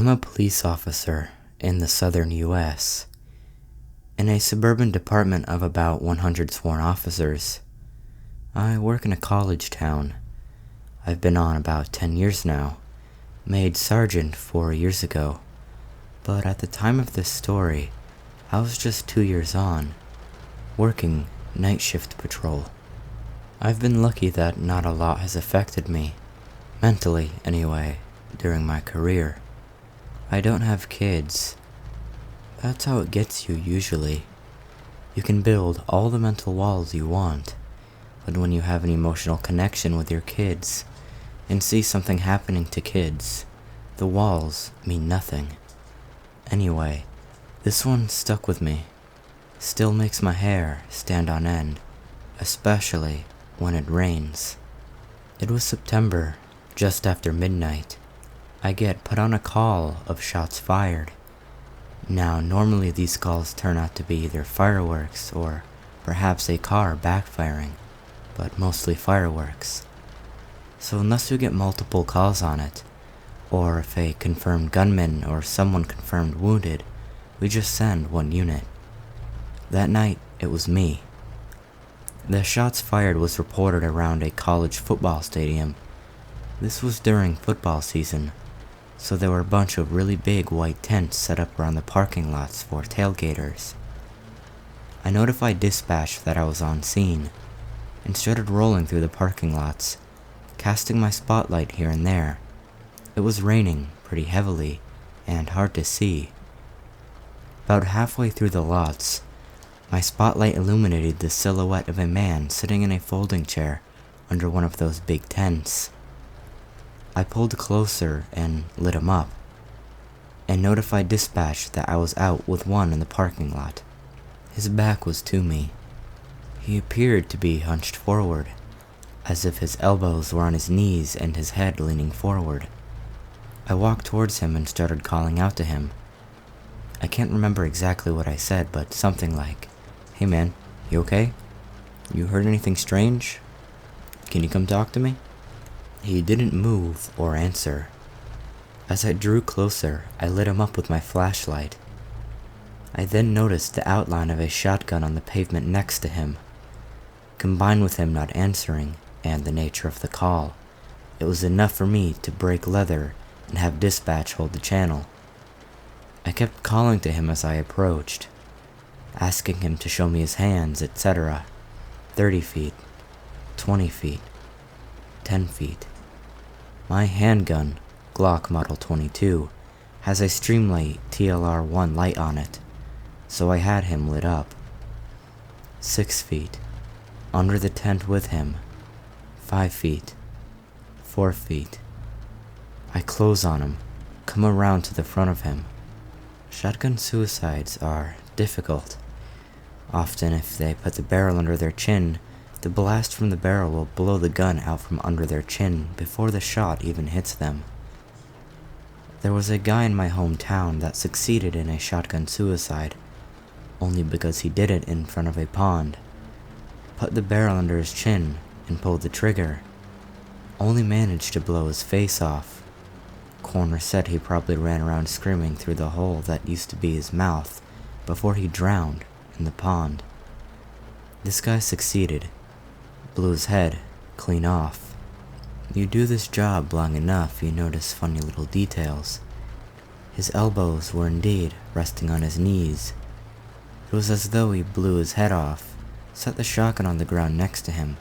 I'm a police officer in the southern US, in a suburban department of about 100 sworn officers. I work in a college town. I've been on about 10 years now, made sergeant 4 years ago, but at the time of this story, I was just 2 years on, working night shift patrol. I've been lucky that not a lot has affected me, mentally anyway, during my career. I don't have kids. That's how it gets you usually. You can build all the mental walls you want, but when you have an emotional connection with your kids and see something happening to kids, the walls mean nothing. Anyway, this one stuck with me. Still makes my hair stand on end, especially when it rains. It was September, just after midnight. I get put on a call of shots fired. Now, normally these calls turn out to be either fireworks or perhaps a car backfiring, but mostly fireworks. So unless you get multiple calls on it, or if a confirmed gunman or someone confirmed wounded, we just send one unit. That night, it was me. The shots fired was reported around a college football stadium. This was during football season, so there were a bunch of really big white tents set up around the parking lots for tailgaters. I notified dispatch that I was on scene, and started rolling through the parking lots, casting my spotlight here and there. It was raining pretty heavily, and hard to see. About halfway through the lots, my spotlight illuminated the silhouette of a man sitting in a folding chair under one of those big tents. I pulled closer and lit him up, and notified dispatch that I was out with one in the parking lot. His back was to me. He appeared to be hunched forward, as if his elbows were on his knees and his head leaning forward. I walked towards him and started calling out to him. I can't remember exactly what I said, but something like, "Hey man, you okay? You heard anything strange? Can you come talk to me?" He didn't move or answer. As I drew closer, I lit him up with my flashlight. I then noticed the outline of a shotgun on the pavement next to him. Combined with him not answering and the nature of the call, it was enough for me to break leather and have dispatch hold the channel. I kept calling to him as I approached, asking him to show me his hands, etc. 30 feet, 20 feet, 10 feet. My handgun, Glock Model 22, has a Streamlight TLR-1 light on it, so I had him lit up. 6 feet, under the tent with him, 5 feet, 4 feet. I close on him, come around to the front of him. Shotgun suicides are difficult. Often if they put the barrel under their chin, the blast from the barrel will blow the gun out from under their chin before the shot even hits them. There was a guy in my hometown that succeeded in a shotgun suicide, only because he did it in front of a pond. Put the barrel under his chin and pulled the trigger. Only managed to blow his face off. Coroner said he probably ran around screaming through the hole that used to be his mouth before he drowned in the pond. This guy succeeded. Blew his head clean off. You do this job long enough, you notice funny little details. His elbows were indeed resting on his knees. It was as though he blew his head off, set the shotgun on the ground next to him,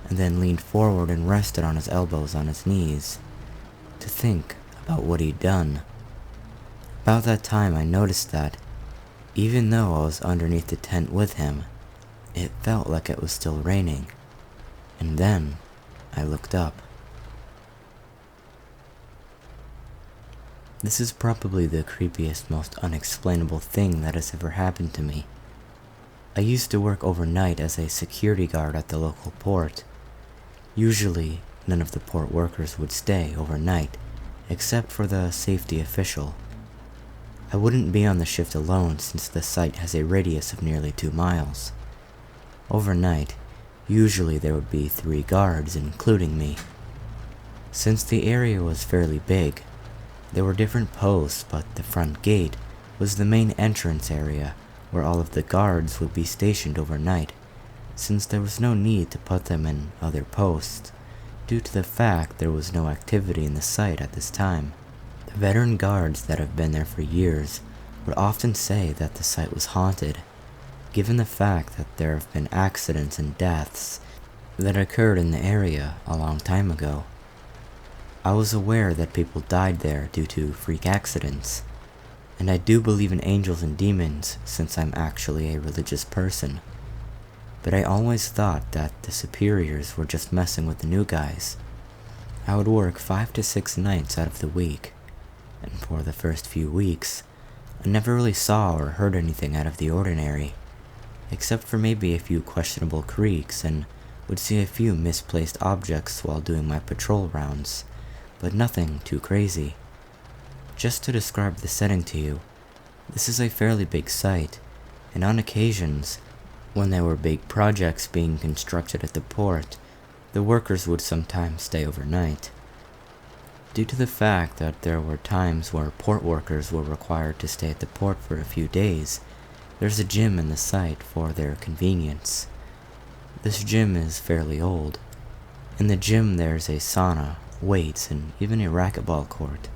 and then leaned forward and rested on his elbows on his knees, to think about what he'd done. About that time I noticed that, even though I was underneath the tent with him, it felt like it was still raining. And then, I looked up. This is probably the creepiest, most unexplainable thing that has ever happened to me. I used to work overnight as a security guard at the local port. Usually, none of the port workers would stay overnight, except for the safety official. I wouldn't be on the shift alone since the site has a radius of nearly 2 miles. Overnight, usually there would be 3 guards, including me. Since the area was fairly big, There were different posts, but the front gate was the main entrance area where all of the guards would be stationed overnight, since there was no need to put them in other posts, due to the fact there was no activity in the site at this time. The veteran guards that have been there for years would often say that the site was haunted, given the fact that there have been accidents and deaths that occurred in the area a long time ago. I was aware that people died there due to freak accidents, and I do believe in angels and demons since I'm actually a religious person. But I always thought that the superiors were just messing with the new guys. I would work 5 to 6 nights out of the week, and for the first few weeks, I never really saw or heard anything out of the ordinary, except for maybe a few questionable creaks, and would see a few misplaced objects while doing my patrol rounds, but nothing too crazy. Just to describe the setting to you, this is a fairly big site, and on occasions, when there were big projects being constructed at the port, the workers would sometimes stay overnight. Due to the fact that there were times where port workers were required to stay at the port for a few days, there's a gym in the site for their convenience. This gym is fairly old. In the gym there's a sauna, weights, and even a racquetball court.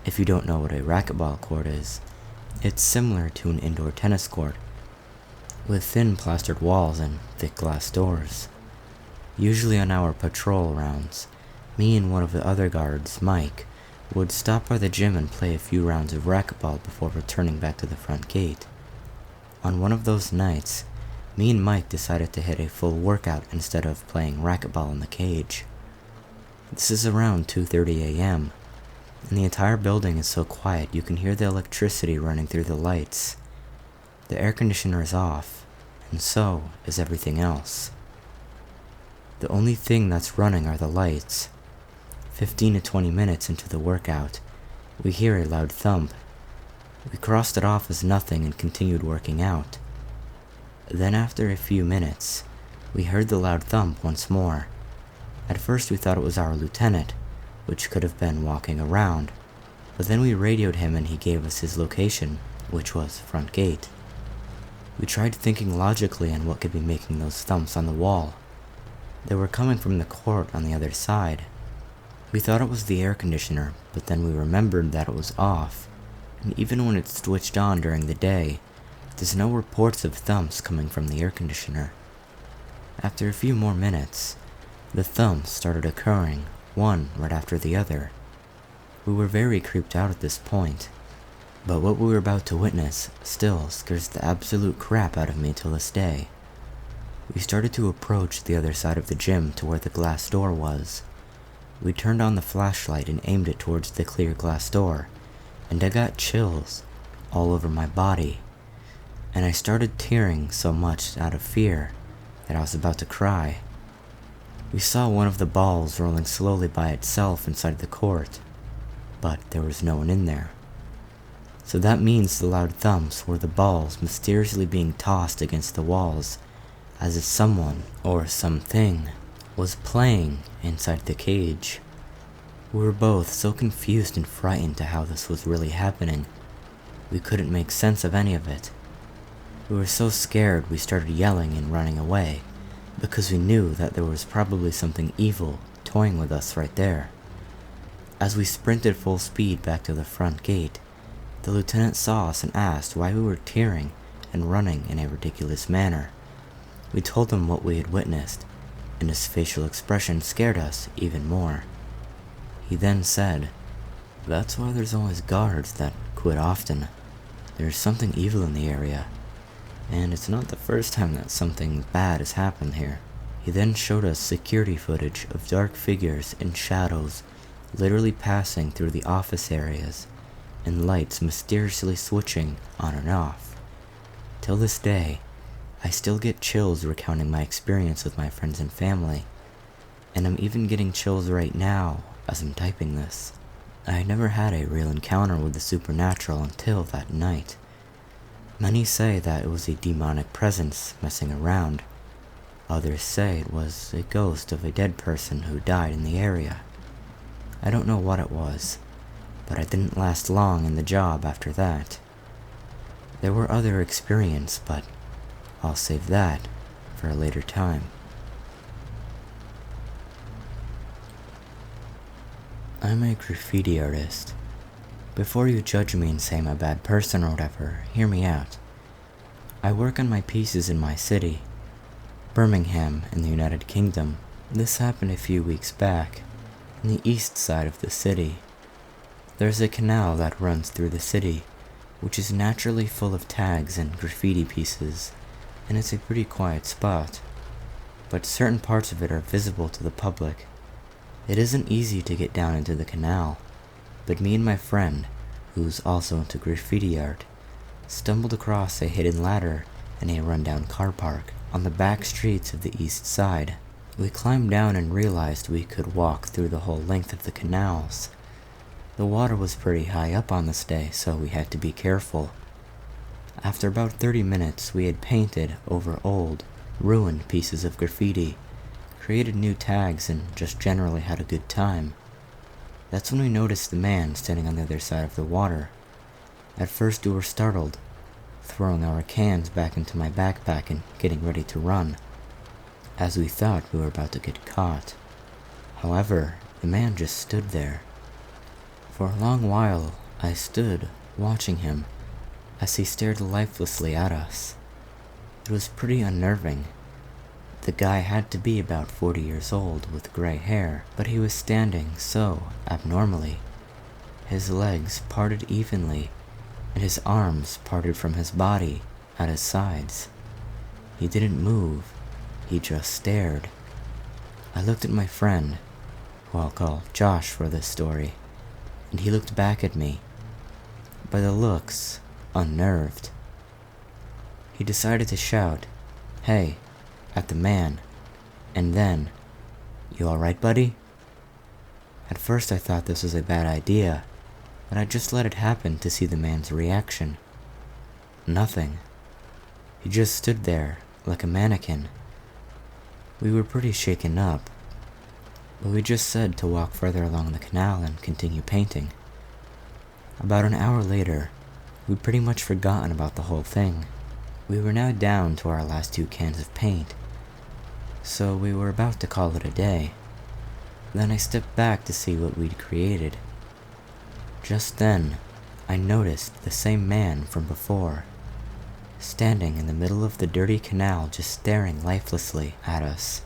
If you don't know what a racquetball court is, it's similar to an indoor tennis court, with thin plastered walls and thick glass doors. Usually on our patrol rounds, me and one of the other guards, Mike, would stop by the gym and play a few rounds of racquetball before returning back to the front gate. On one of those nights, me and Mike decided to hit a full workout instead of playing racquetball in the cage. This is around 2:30 a.m., and the entire building is so quiet you can hear the electricity running through the lights. The air conditioner is off, and so is everything else. The only thing that's running are the lights. 15 to 20 minutes into the workout, we hear a loud thump. We crossed it off as nothing and continued working out. Then after a few minutes, we heard the loud thump once more. At first we thought it was our lieutenant, which could have been walking around, but then we radioed him and he gave us his location, which was front gate. We tried thinking logically on what could be making those thumps on the wall. They were coming from the court on the other side. We thought it was the air conditioner, but then we remembered that it was off, and even when it's switched on during the day, there's no reports of thumps coming from the air conditioner. After a few more minutes, the thumps started occurring, one right after the other. We were very creeped out at this point, but what we were about to witness still scares the absolute crap out of me till this day. We started to approach the other side of the gym to where the glass door was. We turned on the flashlight and aimed it towards the clear glass door, and I got chills all over my body, and I started tearing so much out of fear that I was about to cry. We saw one of the balls rolling slowly by itself inside the court, but there was no one in there. So that means the loud thumps were the balls mysteriously being tossed against the walls, as if someone or something was playing inside the cage. We were both so confused and frightened to how this was really happening. We couldn't make sense of any of it. We were so scared we started yelling and running away, because we knew that there was probably something evil toying with us right there. As we sprinted full speed back to the front gate, the lieutenant saw us and asked why we were tearing and running in a ridiculous manner. We told him what we had witnessed, and his facial expression scared us even more. He then said, "That's why there's always guards that quit often. There's something evil in the area, and it's not the first time that something bad has happened here." He then showed us security footage of dark figures in shadows literally passing through the office areas, and lights mysteriously switching on and off. Till this day, I still get chills recounting my experience with my friends and family, and I'm even getting chills right now as I'm typing this. I had never had a real encounter with the supernatural until that night. Many say that it was a demonic presence messing around. Others say it was a ghost of a dead person who died in the area. I don't know what it was, but I didn't last long in the job after that. There were other experiences, but I'll save that for a later time. I'm a graffiti artist. Before you judge me and say I'm a bad person or whatever, hear me out. I work on my pieces in my city, Birmingham in the United Kingdom. This happened a few weeks back, on the east side of the city. There's a canal that runs through the city, which is naturally full of tags and graffiti pieces, and it's a pretty quiet spot. But certain parts of it are visible to the public. It isn't easy to get down into the canal, but me and my friend, who's also into graffiti art, stumbled across a hidden ladder in a rundown car park on the back streets of the east side. We climbed down and realized we could walk through the whole length of the canals. The water was pretty high up on this day, so we had to be careful. After about 30 minutes, we had painted over old, ruined pieces of graffiti, created new tags, and just generally had a good time. That's when we noticed the man standing on the other side of the water. At first we were startled, throwing our cans back into my backpack and getting ready to run, as we thought we were about to get caught. However, the man just stood there. For a long while, I stood, watching him, as he stared lifelessly at us. It was pretty unnerving. The guy had to be about 40 years old with gray hair, but he was standing so abnormally. His legs parted evenly, and his arms parted from his body at his sides. He didn't move, he just stared. I looked at my friend, who I'll call Josh for this story, and he looked back at me. By the looks, unnerved. He decided to shout, "Hey," at the man, and then, "You alright, buddy?" At first I thought this was a bad idea, but I just let it happen to see the man's reaction. Nothing. He just stood there, like a mannequin. We were pretty shaken up, but we just said to walk further along the canal and continue painting. About an hour later, we'd pretty much forgotten about the whole thing. We were now down to our last 2 cans of paint, so we were about to call it a day. Then I stepped back to see what we'd created. Just then, I noticed the same man from before, standing in the middle of the dirty canal just staring lifelessly at us.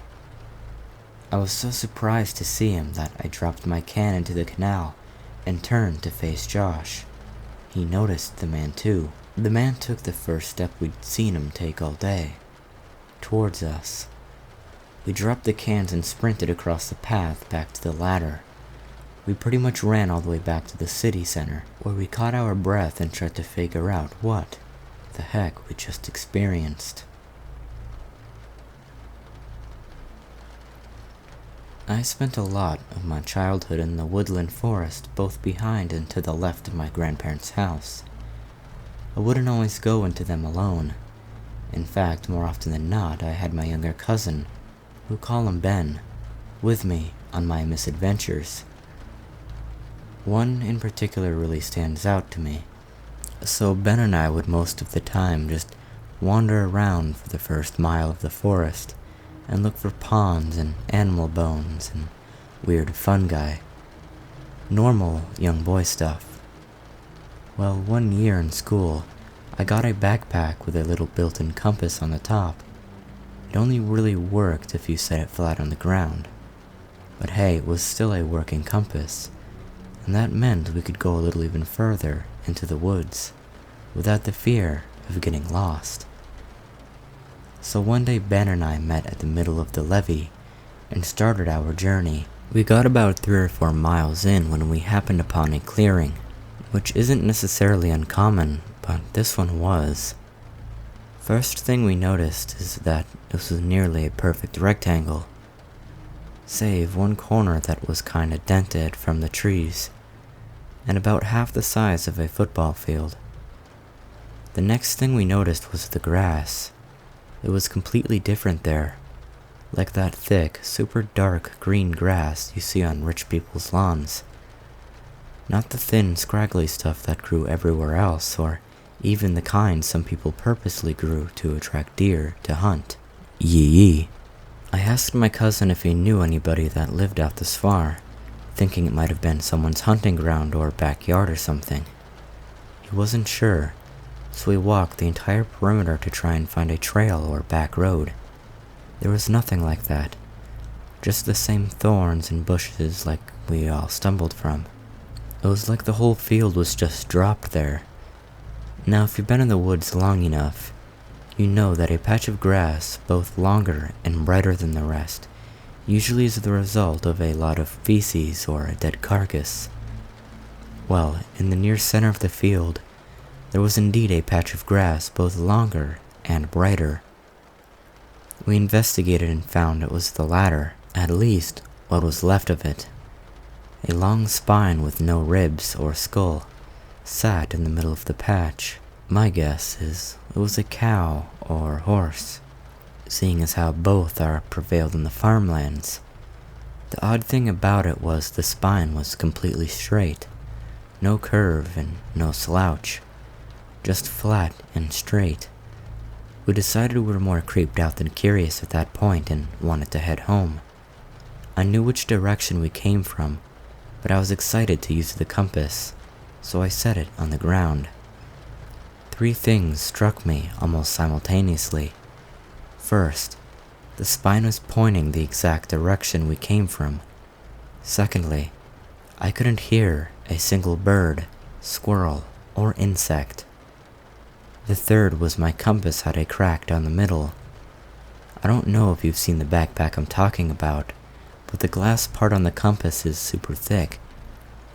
I was so surprised to see him that I dropped my can into the canal and turned to face Josh. He noticed the man too. The man took the first step we'd seen him take all day, towards us. We dropped the cans and sprinted across the path back to the ladder. We pretty much ran all the way back to the city center, where we caught our breath and tried to figure out what the heck we just experienced. I spent a lot of my childhood in the woodland forest, both behind and to the left of my grandparents' house. I wouldn't always go into them alone. In fact, more often than not, I had my younger cousin, we'll call him Ben, with me on my misadventures. One in particular really stands out to me. So Ben and I would most of the time just wander around for the first mile of the forest and look for ponds and animal bones and weird fungi. Normal young boy stuff. Well, one year in school, I got a backpack with a little built-in compass on the top. It only really worked if you set it flat on the ground. But hey, it was still a working compass, and that meant we could go a little even further into the woods without the fear of getting lost. So one day Ben and I met at the middle of the levee and started our journey. We got about 3 or 4 miles in when we happened upon a clearing, which isn't necessarily uncommon, but this one was. First thing we noticed is that this was nearly a perfect rectangle, save one corner that was kinda dented from the trees, and about half the size of a football field. The next thing we noticed was the grass. It was completely different there, like that thick, super dark green grass you see on rich people's lawns. Not the thin, scraggly stuff that grew everywhere else, or even the kind some people purposely grew to attract deer to hunt. Yee. I asked my cousin if he knew anybody that lived out this far, thinking it might have been someone's hunting ground or backyard or something. He wasn't sure, so we walked the entire perimeter to try and find a trail or back road. There was nothing like that, just the same thorns and bushes like we all stumbled from. It was like the whole field was just dropped there. Now, if you've been in the woods long enough, you know that a patch of grass, both longer and brighter than the rest, usually is the result of a lot of feces or a dead carcass. Well, in the near center of the field, there was indeed a patch of grass both longer and brighter. We investigated and found it was the latter, at least what was left of it. A long spine with no ribs or skull sat in the middle of the patch. My guess is it was a cow or horse, seeing as how both are prevailed in the farmlands. The odd thing about it was the spine was completely straight, no curve and no slouch, just flat and straight. We decided we were more creeped out than curious at that point and wanted to head home. I knew which direction we came from, but I was excited to use the compass, so I set it on the ground. 3 things struck me almost simultaneously. First, the spine was pointing the exact direction we came from. Secondly, I couldn't hear a single bird, squirrel, or insect. The third was my compass had a crack down the middle. I don't know if you've seen the backpack I'm talking about, but the glass part on the compass is super thick.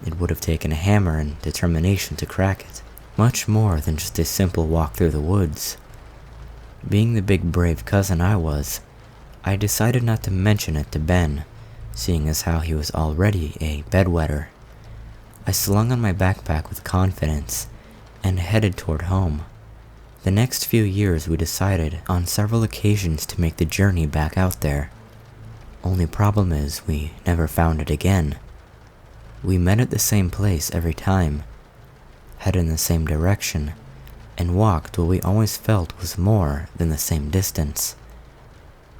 It would have taken a hammer and determination to crack it, much more than just a simple walk through the woods. Being the big brave cousin I was, I decided not to mention it to Ben, seeing as how he was already a bedwetter. I slung on my backpack with confidence and headed toward home. The next few years we decided on several occasions to make the journey back out there. Only problem is we never found it again. We met at the same place every time, headed in the same direction, and walked what we always felt was more than the same distance.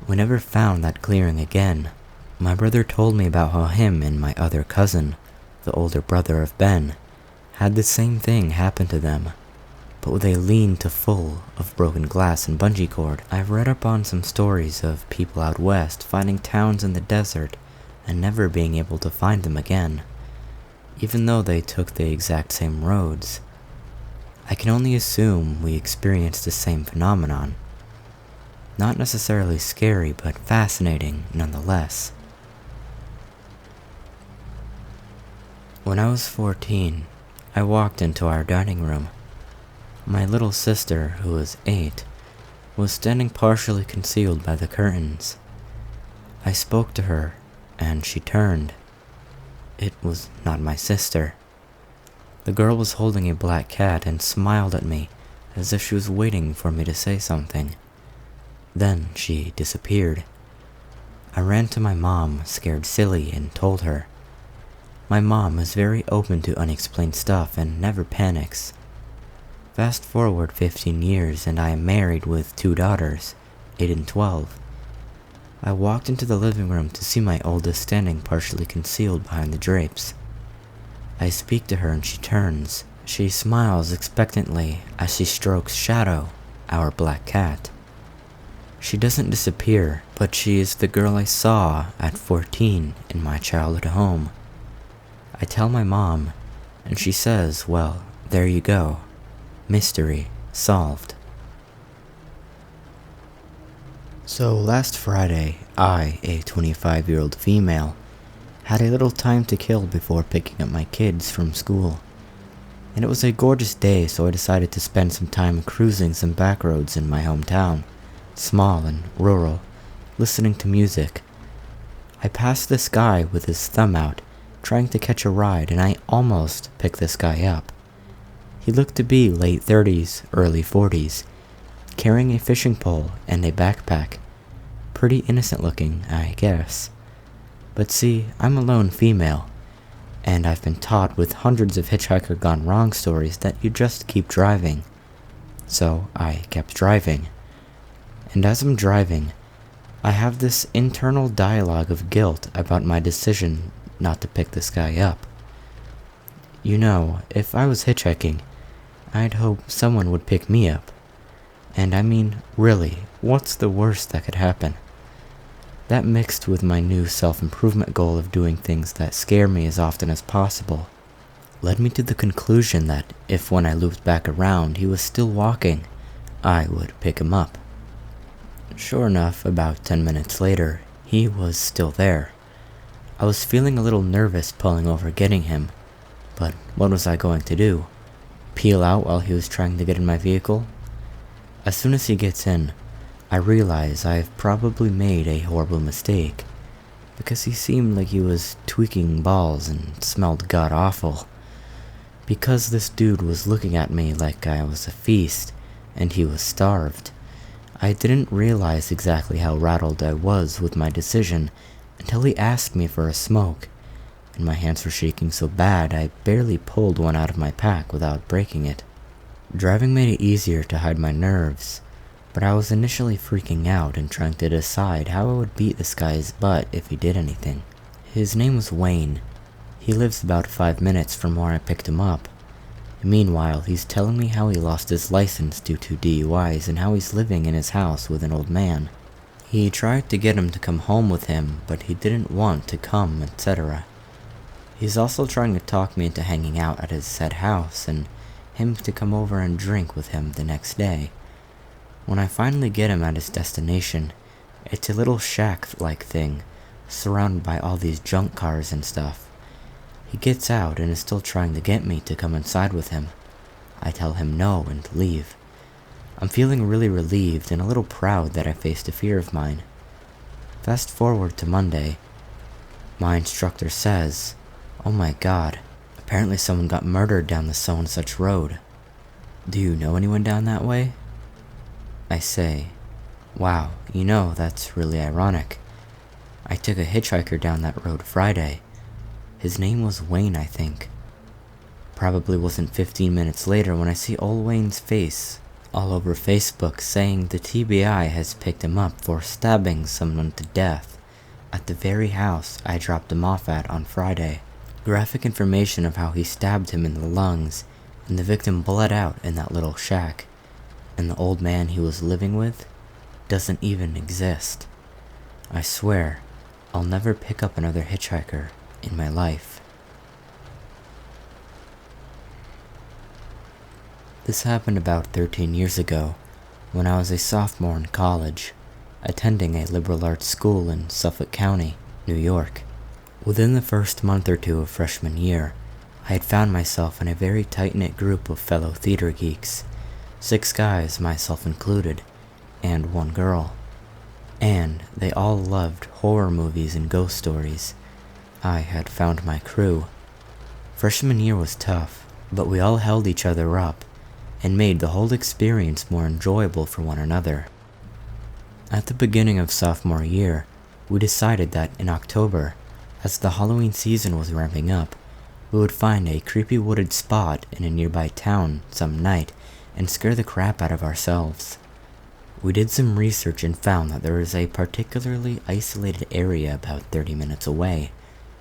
We never found that clearing again. My brother told me about how him and my other cousin, the older brother of Ben, had the same thing happen to them, but with a lean to full of broken glass and bungee cord. I've read up on some stories of people out west finding towns in the desert and never being able to find them again, even though they took the exact same roads. I can only assume we experienced the same phenomenon. Not necessarily scary, but fascinating nonetheless. When I was 14, I walked into our dining room. My little sister, who was 8, was standing partially concealed by the curtains. I spoke to her, and she turned. It was not my sister. The girl was holding a black cat and smiled at me as if she was waiting for me to say something. Then she disappeared. I ran to my mom, scared silly, and told her. My mom is very open to unexplained stuff and never panics. Fast forward 15 years and I am married with 2 daughters, 8 and 12. I walked into the living room to see my oldest standing partially concealed behind the drapes. I speak to her and she turns. She smiles expectantly as she strokes Shadow, our black cat. She doesn't disappear, but she is the girl I saw at 14 in my childhood home. I tell my mom, and she says, well, there you go. Mystery solved. So last Friday, I, a 25-year-old female, had a little time to kill before picking up my kids from school. And it was a gorgeous day, so I decided to spend some time cruising some back roads in my hometown, small and rural, listening to music. I passed this guy with his thumb out, trying to catch a ride, and I almost picked this guy up. He looked to be late 30s, early 40s, carrying a fishing pole and a backpack. Pretty innocent looking, I guess. But see, I'm a lone female, And I've been taught with hundreds of hitchhiker gone wrong stories that you just keep driving. So I kept driving. And as I'm driving, I have this internal dialogue of guilt about my decision not to pick this guy up. You know, if I was hitchhiking, I'd hope someone would pick me up. And I mean, really, what's the worst that could happen? That mixed with my new self-improvement goal of doing things that scare me as often as possible, led me to the conclusion that if when I looped back around he was still walking, I would pick him up. Sure enough, about 10 minutes later, he was still there. I was feeling a little nervous pulling over getting him, but what was I going to do? Peel out while he was trying to get in my vehicle? As soon as he gets in, I realize I've probably made a horrible mistake, because he seemed like he was tweaking balls and smelled god-awful. Because this dude was looking at me like I was a feast, and he was starved, I didn't realize exactly how rattled I was with my decision until he asked me for a smoke, and my hands were shaking so bad I barely pulled one out of my pack without breaking it. Driving made it easier to hide my nerves, but I was initially freaking out and trying to decide how I would beat this guy's butt if he did anything. His name was Wayne. He lives about 5 minutes from where I picked him up. Meanwhile, he's telling me how he lost his license due to DUIs and how he's living in his house with an old man. He tried to get him to come home with him, but he didn't want to come, etc. He's also trying to talk me into hanging out at his said house and him to come over and drink with him the next day. When I finally get him at his destination, it's a little shack-like thing, surrounded by all these junk cars and stuff. He gets out and is still trying to get me to come inside with him. I tell him no and to leave. I'm feeling really relieved and a little proud that I faced a fear of mine. Fast forward to Monday. My instructor says, "Oh my god, apparently someone got murdered down the so-and-such road. Do you know anyone down that way?" I say, "Wow, you know, that's really ironic. I took a hitchhiker down that road Friday. His name was Wayne, I think." Probably wasn't 15 minutes later when I see old Wayne's face all over Facebook saying the TBI has picked him up for stabbing someone to death at the very house I dropped him off at on Friday. Graphic information of how he stabbed him in the lungs, and the victim bled out in that little shack, and the old man he was living with doesn't even exist. I swear, I'll never pick up another hitchhiker in my life. This happened about 13 years ago, when I was a sophomore in college, attending a liberal arts school in Suffolk County, New York. Within the first month or two of freshman year, I had found myself in a very tight-knit group of fellow theater geeks, 6 guys, myself included, and 1 girl. And they all loved horror movies and ghost stories. I had found my crew. Freshman year was tough, but we all held each other up and made the whole experience more enjoyable for one another. At the beginning of sophomore year, we decided that in October, as the Halloween season was ramping up, we would find a creepy wooded spot in a nearby town some night and scare the crap out of ourselves. We did some research and found that there is a particularly isolated area about 30 minutes away,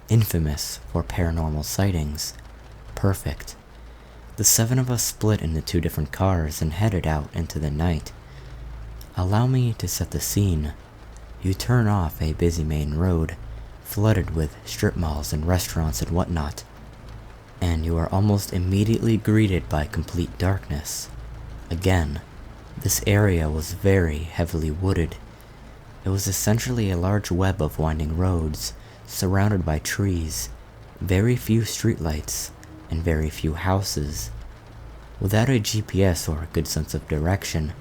infamous for paranormal sightings. Perfect. The 7 of us split into 2 different cars and headed out into the night. Allow me to set the scene. You turn off a busy main road, flooded with strip malls and restaurants and whatnot, and you are almost immediately greeted by complete darkness. Again, this area was very heavily wooded. It was essentially a large web of winding roads, surrounded by trees, very few streetlights, and very few houses. Without a GPS or a good sense of direction,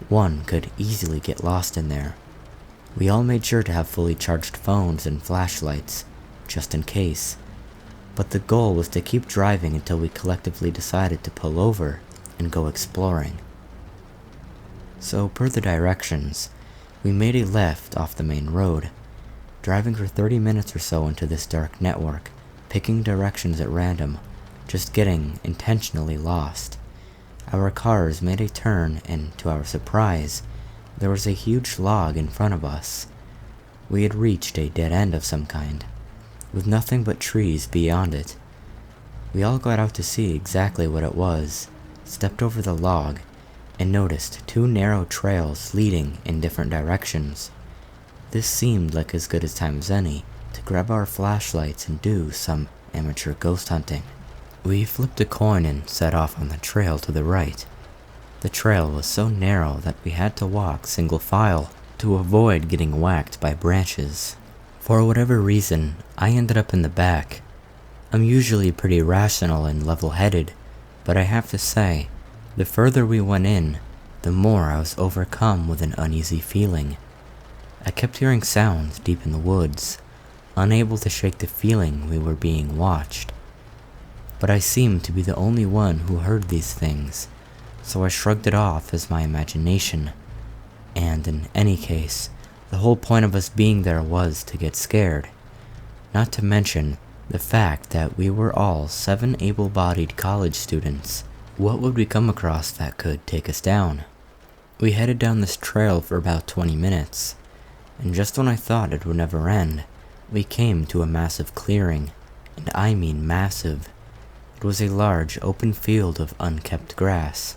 one could easily get lost in there. We all made sure to have fully charged phones and flashlights, just in case, but the goal was to keep driving until we collectively decided to pull over and go exploring. So, per the directions, we made a left off the main road, driving for 30 minutes or so into this dark network, picking directions at random, just getting intentionally lost. Our cars made a turn and, to our surprise, there was a huge log in front of us. We had reached a dead end of some kind, with nothing but trees beyond it. We all got out to see exactly what it was, stepped over the log, and noticed two narrow trails leading in different directions. This seemed like as good a time as any to grab our flashlights and do some amateur ghost hunting. We flipped a coin and set off on the trail to the right. The trail was so narrow that we had to walk single file to avoid getting whacked by branches. For whatever reason, I ended up in the back. I'm usually pretty rational and level-headed, but I have to say, the further we went in, the more I was overcome with an uneasy feeling. I kept hearing sounds deep in the woods, unable to shake the feeling we were being watched. But I seemed to be the only one who heard these things, so I shrugged it off as my imagination. And in any case, the whole point of us being there was to get scared. Not to mention the fact that we were all 7 able-bodied college students. What would we come across that could take us down? We headed down this trail for about 20 minutes, and just when I thought it would never end, we came to a massive clearing, and I mean massive. It was a large open field of unkept grass,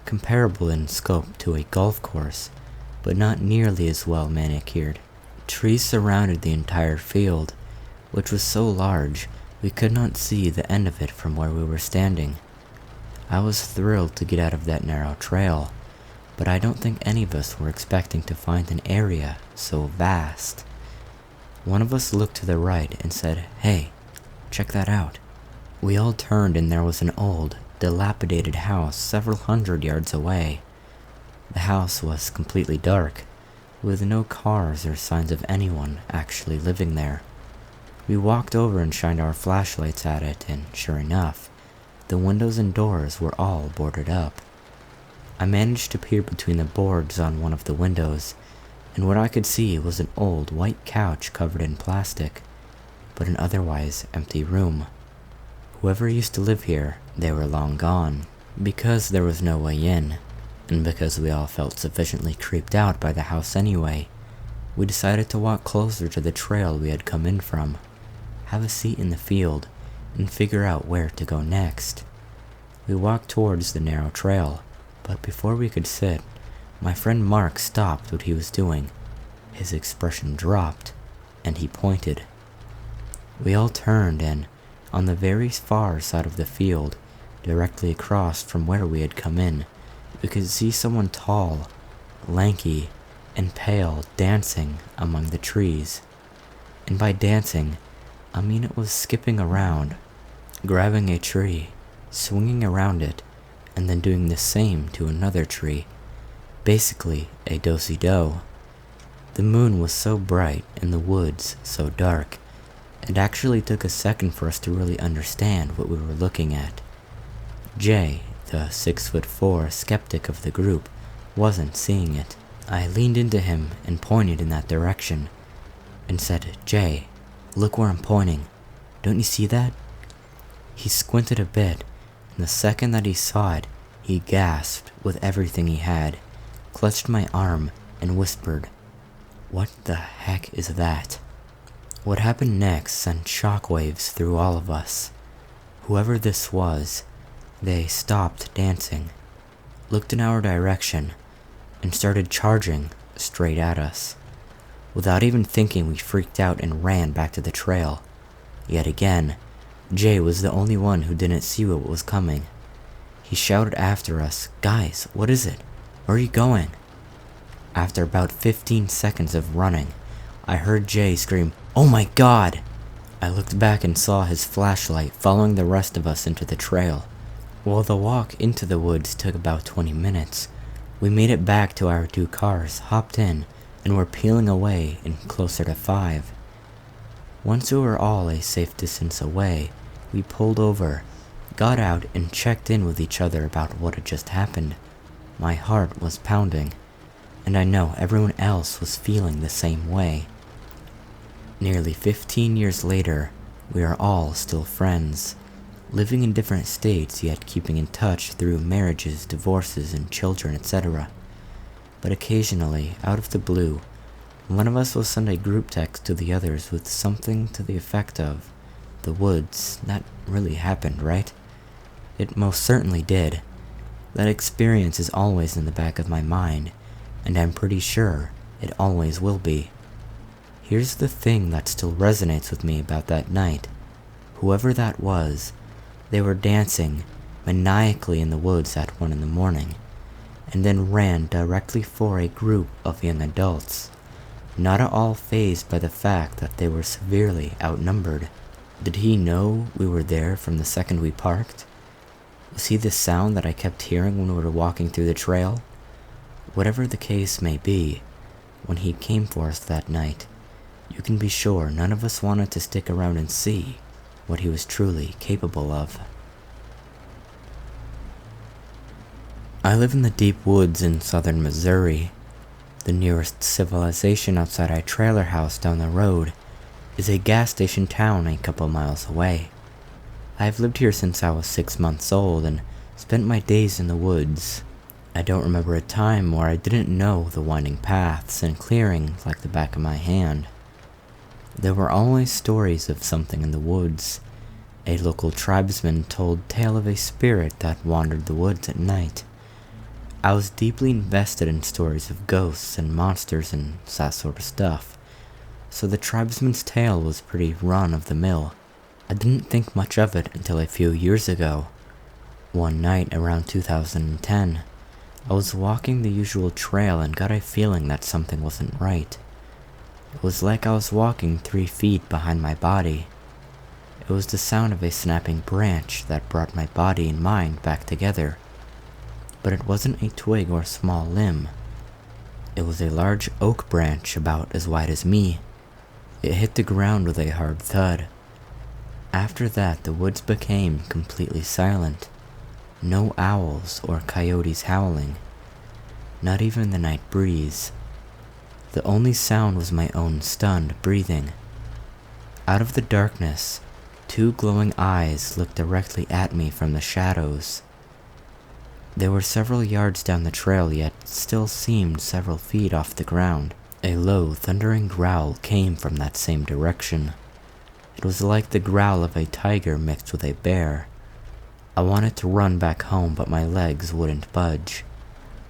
comparable in scope to a golf course, but not nearly as well manicured. Trees surrounded the entire field, which was so large we could not see the end of it from where we were standing. I was thrilled to get out of that narrow trail, but I don't think any of us were expecting to find an area so vast. One of us looked to the right and said, "Hey, check that out." We all turned and there was an old, dilapidated house several hundred yards away. The house was completely dark, with no cars or signs of anyone actually living there. We walked over and shined our flashlights at it, and sure enough, the windows and doors were all boarded up. I managed to peer between the boards on one of the windows, and what I could see was an old white couch covered in plastic, but an otherwise empty room. Whoever used to live here, they were long gone. Because there was no way in, and because we all felt sufficiently creeped out by the house anyway, we decided to walk closer to the trail we had come in from, have a seat in the field, and figure out where to go next. We walked towards the narrow trail, but before we could sit, my friend Mark stopped what he was doing. His expression dropped, and he pointed. We all turned and, on the very far side of the field, directly across from where we had come in, we could see someone tall, lanky, and pale dancing among the trees. And by dancing, I mean it was skipping around, grabbing a tree, swinging around it, and then doing the same to another tree. Basically, a do-si-do. The moon was so bright and the woods so dark, it actually took a second for us to really understand what we were looking at. Jay, the 6'4" skeptic of the group, wasn't seeing it. I leaned into him and pointed in that direction, and said, "Jay, look where I'm pointing. Don't you see that?" He squinted a bit, and the second that he saw it, he gasped with everything he had, clutched my arm, and whispered, "What the heck is that?" What happened next sent shockwaves through all of us. Whoever this was, they stopped dancing, looked in our direction, and started charging straight at us. Without even thinking, we freaked out and ran back to the trail. Yet again, Jay was the only one who didn't see what was coming. He shouted after us, "Guys, what is it? Where are you going?" After about 15 seconds of running, I heard Jay scream, "Oh my God!" I looked back and saw his flashlight following the rest of us into the trail. While the walk into the woods took about 20 minutes, we made it back to our 2 cars, hopped in, and were peeling away in closer to 5. Once we were all a safe distance away, we pulled over, got out, and checked in with each other about what had just happened. My heart was pounding, and I know everyone else was feeling the same way. Nearly 15 years later, We are all still friends, living in different states yet keeping in touch through marriages, divorces, and children, etc. But occasionally, out of the blue, one of us will send a group text to the others with something to the effect of, "The woods, that really happened, right?" It most certainly did. That experience is always in the back of my mind, and I'm pretty sure it always will be. Here's the thing that still resonates with me about that night. Whoever that was, they were dancing maniacally in the woods at 1 in the morning, and then ran directly for a group of young adults, not at all fazed by the fact that they were severely outnumbered. Did he know we were there from the second we parked? Was he the sound that I kept hearing when we were walking through the trail? Whatever the case may be, when he came for us that night, you can be sure none of us wanted to stick around and see what he was truly capable of. I live in the deep woods in southern Missouri. The nearest civilization outside our trailer house down the road is a gas station town a couple miles away. I've lived here since I was 6 months old and spent my days in the woods. I don't remember a time where I didn't know the winding paths and clearings like the back of my hand. There were always stories of something in the woods. A local tribesman told tale of a spirit that wandered the woods at night. I was deeply invested in stories of ghosts and monsters and that sort of stuff, so the tribesman's tale was pretty run-of-the-mill. I didn't think much of it until a few years ago. One night around 2010, I was walking the usual trail and got a feeling that something wasn't right. It was like I was walking 3 feet behind my body. It was the sound of a snapping branch that brought my body and mind back together. But it wasn't a twig or small limb. It was a large oak branch about as wide as me. It hit the ground with a hard thud. After that, the woods became completely silent. No owls or coyotes howling. Not even the night breeze. The only sound was my own stunned breathing. Out of the darkness, 2 glowing eyes looked directly at me from the shadows. They were several yards down the trail, yet still seemed several feet off the ground. A low, thundering growl came from that same direction. It was like the growl of a tiger mixed with a bear. I wanted to run back home, but my legs wouldn't budge.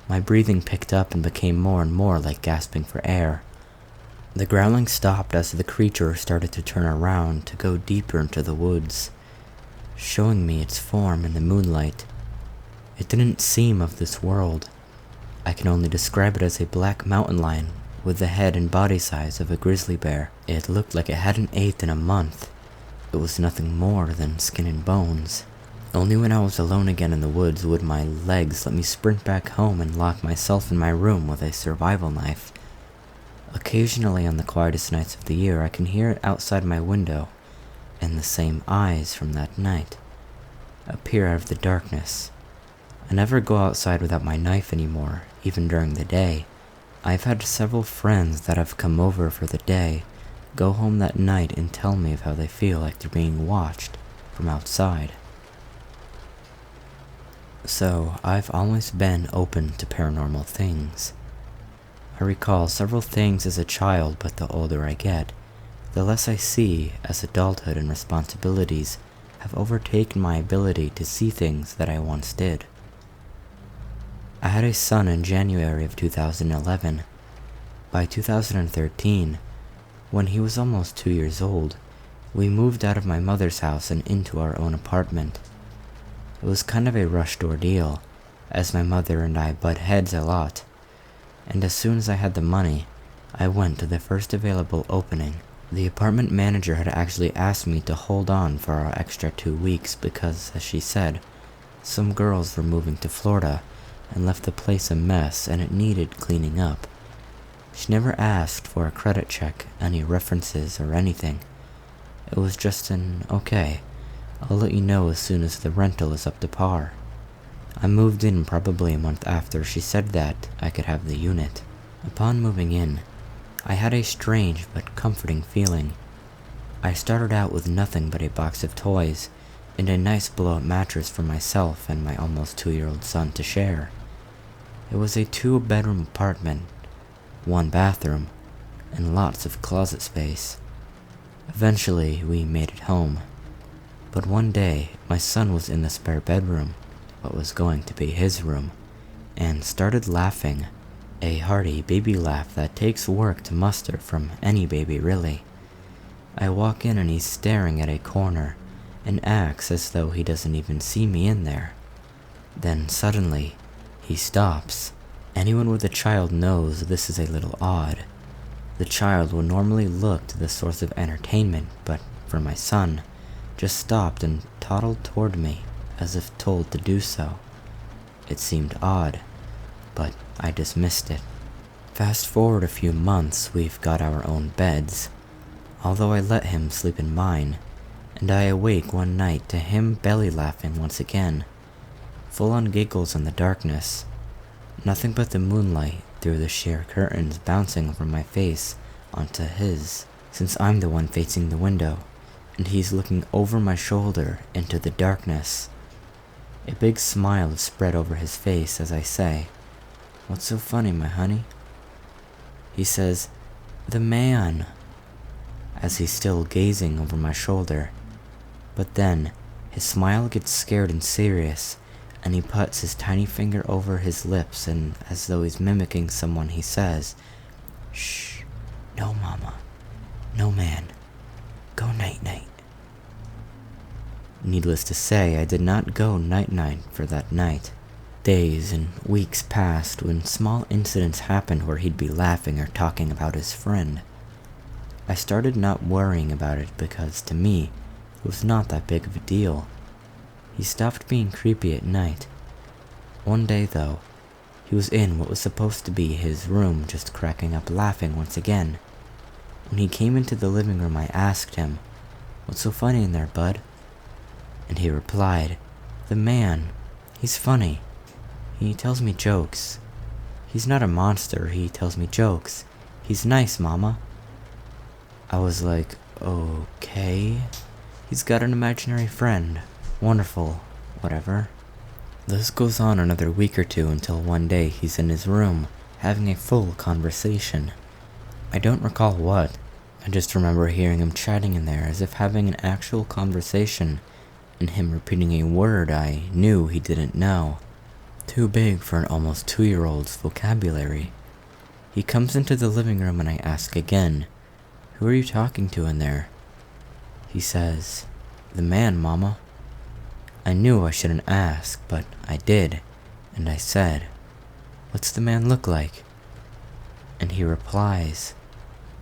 My breathing picked up and became more and more like gasping for air. The growling stopped as the creature started to turn around to go deeper into the woods, showing me its form in the moonlight. It didn't seem of this world. I can only describe it as a black mountain lion with the head and body size of a grizzly bear. It looked like it hadn't ate in a month. It was nothing more than skin and bones. Only when I was alone again in the woods would my legs let me sprint back home and lock myself in my room with a survival knife. Occasionally on the quietest nights of the year, I can hear it outside my window, and the same eyes from that night appear out of the darkness. I never go outside without my knife anymore, even during the day. I've had several friends that have come over for the day go home that night and tell me of how they feel like they're being watched from outside. So, I've always been open to paranormal things. I recall several things as a child, but the older I get, the less I see as adulthood and responsibilities have overtaken my ability to see things that I once did. I had a son in January of 2011. By 2013, when he was almost 2 years old, we moved out of my mother's house and into our own apartment. It was kind of a rushed ordeal, as my mother and I butt heads a lot, and as soon as I had the money, I went to the first available opening. The apartment manager had actually asked me to hold on for our extra 2 weeks because, as she said, some girls were moving to Florida and left the place a mess and it needed cleaning up. She never asked for a credit check, any references, or anything. It was just an, okay, I'll let you know as soon as the rental is up to par. I moved in probably a month after she said that I could have the unit. Upon moving in, I had a strange but comforting feeling. I started out with nothing but a box of toys and a nice blow-up mattress for myself and my almost 2-year-old son to share. It was a 2-bedroom apartment, 1 bathroom, and lots of closet space. Eventually, we made it home. But one day, my son was in the spare bedroom, what was going to be his room, and started laughing, a hearty baby laugh that takes work to muster from any baby really. I walk in and he's staring at a corner and acts as though he doesn't even see me in there. Then suddenly, he stops. Anyone with a child knows this is a little odd. The child will normally look to the source of entertainment, but for my son, just stopped and toddled toward me, as if told to do so. It seemed odd, but I dismissed it. Fast forward a few months, we've got our own beds, although I let him sleep in mine, and I awake one night to him belly laughing once again, full on giggles in the darkness, nothing but the moonlight through the sheer curtains bouncing from my face onto his, since I'm the one facing the window, and he's looking over my shoulder into the darkness. A big smile is spread over his face as I say, "What's so funny, my honey?" He says, "The man," as he's still gazing over my shoulder. But then, his smile gets scared and serious, and he puts his tiny finger over his lips, and as though he's mimicking someone, he says, "Shh, no mama, no man, go night-night." Needless to say, I did not go night-night for that night. Days and weeks passed when small incidents happened where he'd be laughing or talking about his friend. I started not worrying about it because, to me, it was not that big of a deal. He stopped being creepy at night. One day, though, he was in what was supposed to be his room just cracking up laughing once again. When he came into the living room, I asked him, "What's so funny in there, bud?" And he replied, "The man, he's funny. He tells me jokes. He's not a monster, he tells me jokes. He's nice, mama." I was like, okay. He's got an imaginary friend. Wonderful. Whatever. This goes on another week or two until one day he's in his room, having a full conversation. I don't recall what. I just remember hearing him chatting in there as if having an actual conversation, and him repeating a word I knew he didn't know. Too big for an almost 2-year-old's vocabulary. He comes into the living room and I ask again, "Who are you talking to in there?" He says, "The man, mama." I knew I shouldn't ask, but I did, and I said, "What's the man look like?" And he replies,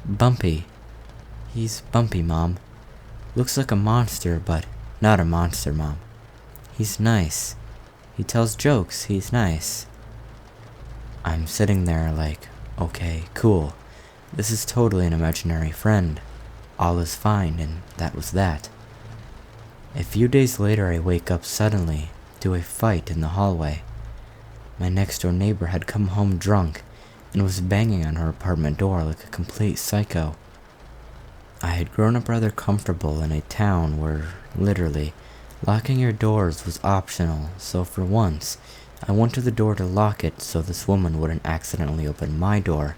"Bumpy. He's bumpy, Mom. Looks like a monster, but not a monster, Mom. He's nice. He tells jokes, he's nice." I'm sitting there like, okay, cool. This is totally an imaginary friend. All is fine, and that was that. A few days later, I wake up suddenly to a fight in the hallway. My next-door neighbor had come home drunk and was banging on her apartment door like a complete psycho. I had grown up rather comfortable in a town where, literally, locking your doors was optional, so for once, I went to the door to lock it so this woman wouldn't accidentally open my door,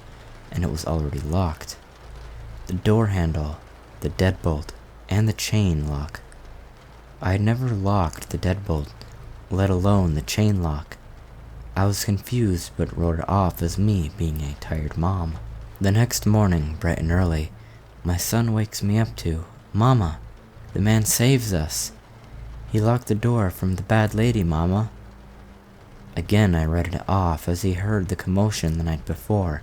and it was already locked. The door handle, the deadbolt, and the chain lock. I had never locked the deadbolt, let alone the chain lock. I was confused but wrote it off as me being a tired mom. The next morning, bright and early, my son wakes me up to, "Mama, the man saves us. He locked the door from the bad lady, Mama." Again I read it off as he heard the commotion the night before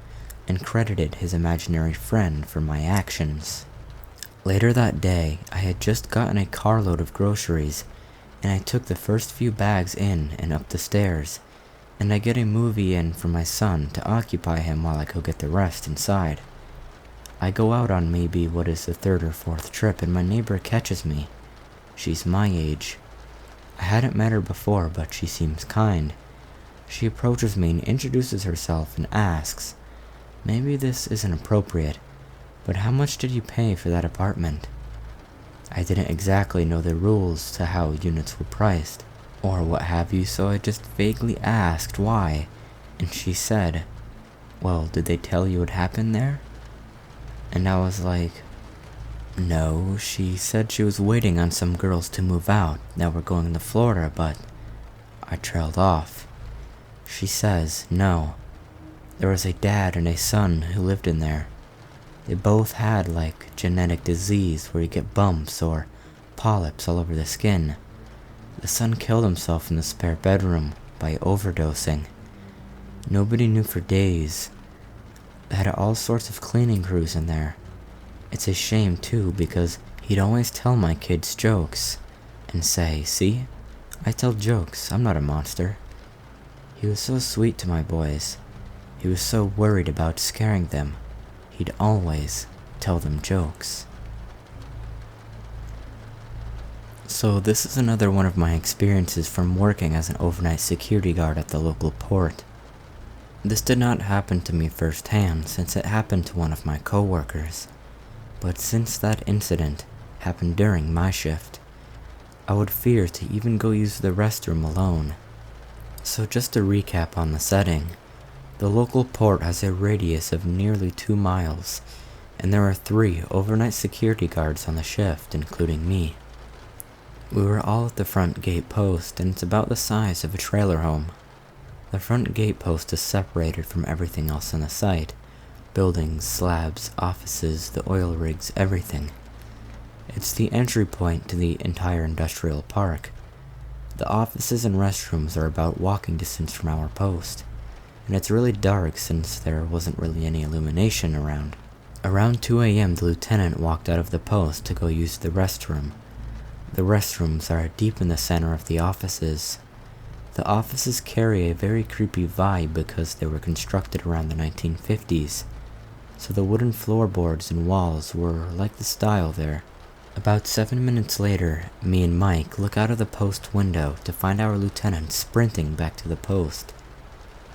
and credited his imaginary friend for my actions. Later that day, I had just gotten a carload of groceries, and I took the first few bags in and up the stairs, and I get a movie in for my son to occupy him while I go get the rest inside. I go out on maybe what is the 3rd or 4th trip, and my neighbor catches me. She's my age. I hadn't met her before, but she seems kind. She approaches me and introduces herself and asks, "Maybe this isn't appropriate, but how much did you pay for that apartment?" I didn't exactly know the rules to how units were priced, or what have you, so I just vaguely asked why, and she said, "Well, did they tell you what happened there?" And I was like, "No, she said she was waiting on some girls to move out that were going to Florida, but..." I trailed off. She says, "No, there was a dad and a son who lived in there. They both had like genetic disease where you get bumps or polyps all over the skin. The son killed himself in the spare bedroom by overdosing. Nobody knew for days. They had all sorts of cleaning crews in there. It's a shame too, because he'd always tell my kids jokes and say, 'See, I tell jokes, I'm not a monster.' He was so sweet to my boys. He was so worried about scaring them. He'd always tell them jokes." So this is another one of my experiences from working as an overnight security guard at the local port. This did not happen to me firsthand, since it happened to one of my coworkers. But since that incident happened during my shift, I would fear to even go use the restroom alone. So just to recap on the setting, the local port has a radius of nearly 2 miles, and there are 3 overnight security guards on the shift, including me. We were all at the front gate post, and it's about the size of a trailer home. The front gate post is separated from everything else on the site: buildings, slabs, offices, the oil rigs, everything. It's the entry point to the entire industrial park. The offices and restrooms are about walking distance from our post, and it's really dark since there wasn't really any illumination around. Around 2 a.m. the lieutenant walked out of the post to go use the restroom. The restrooms are deep in the center of the offices. The offices carry a very creepy vibe because they were constructed around the 1950s, so the wooden floorboards and walls were like the style there. About 7 minutes later, me and Mike look out of the post window to find our lieutenant sprinting back to the post.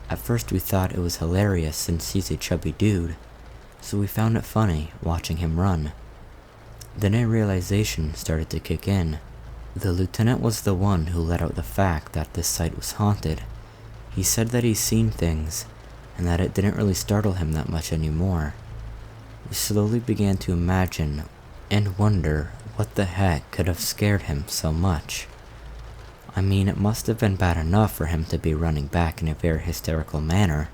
At first we thought it was hilarious since he's a chubby dude, so we found it funny watching him run. Then a realization started to kick in. The lieutenant was the one who let out the fact that this site was haunted. He said that he's seen things, and that it didn't really startle him that much anymore. We slowly began to imagine and wonder what the heck could have scared him so much. I mean, it must have been bad enough for him to be running back in a very hysterical manner.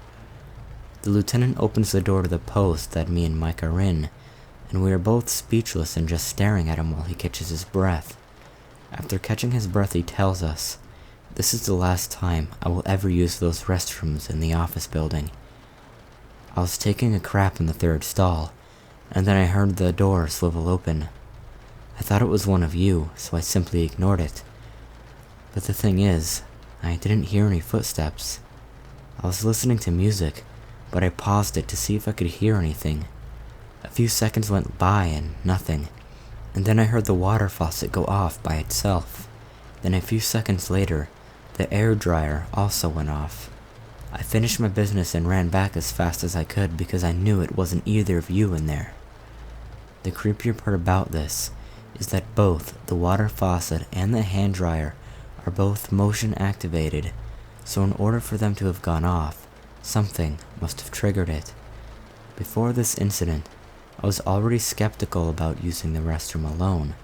The lieutenant opens the door to the post that me and Mike are in, and we are both speechless and just staring at him while he catches his breath. After catching his breath, he tells us, "This is the last time I will ever use those restrooms in the office building. I was taking a crap in the 3rd stall, and then I heard the door swivel open. I thought it was one of you, so I simply ignored it. But the thing is, I didn't hear any footsteps. I was listening to music, but I paused it to see if I could hear anything. A few seconds went by and nothing, and then I heard the water faucet go off by itself. Then a few seconds later, the air dryer also went off. I finished my business and ran back as fast as I could because I knew it wasn't either of you in there. The creepier part about this is that both the water faucet and the hand dryer are both motion activated, so in order for them to have gone off, something must have triggered it. Before this incident, I was already skeptical about using the restroom alone.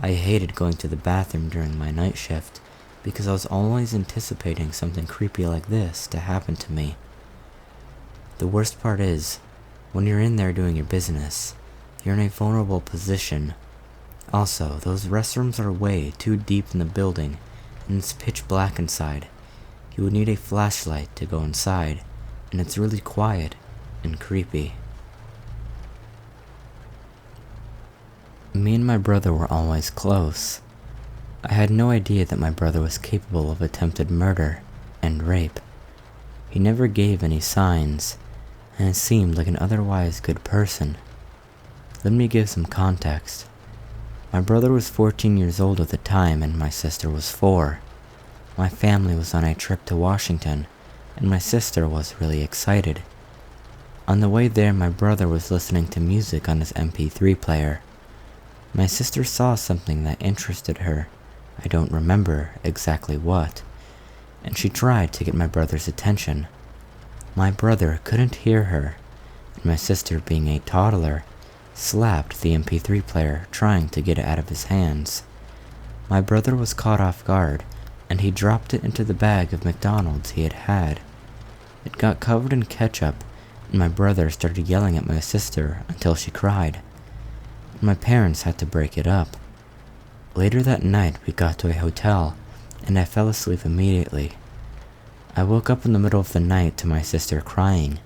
I hated going to the bathroom during my night shift because I was always anticipating something creepy like this to happen to me. The worst part is, when you're in there doing your business, you're in a vulnerable position. Also, those restrooms are way too deep in the building, and it's pitch black inside. You would need a flashlight to go inside, and it's really quiet and creepy. Me and my brother were always close. I had no idea that my brother was capable of attempted murder and rape. He never gave any signs, and it seemed like an otherwise good person. Let me give some context. My brother was 14 years old at the time, and my sister was 4. My family was on a trip to Washington, and my sister was really excited. On the way there, my brother was listening to music on his MP3 player. My sister saw something that interested her. I don't remember exactly what, and she tried to get my brother's attention. My brother couldn't hear her, and my sister, being a toddler, slapped the MP3 player, trying to get it out of his hands. My brother was caught off guard, and he dropped it into the bag of McDonald's he had had. It got covered in ketchup, and my brother started yelling at my sister until she cried. My parents had to break it up. Later that night, we got to a hotel, and I fell asleep immediately. I woke up in the middle of the night to my sister crying.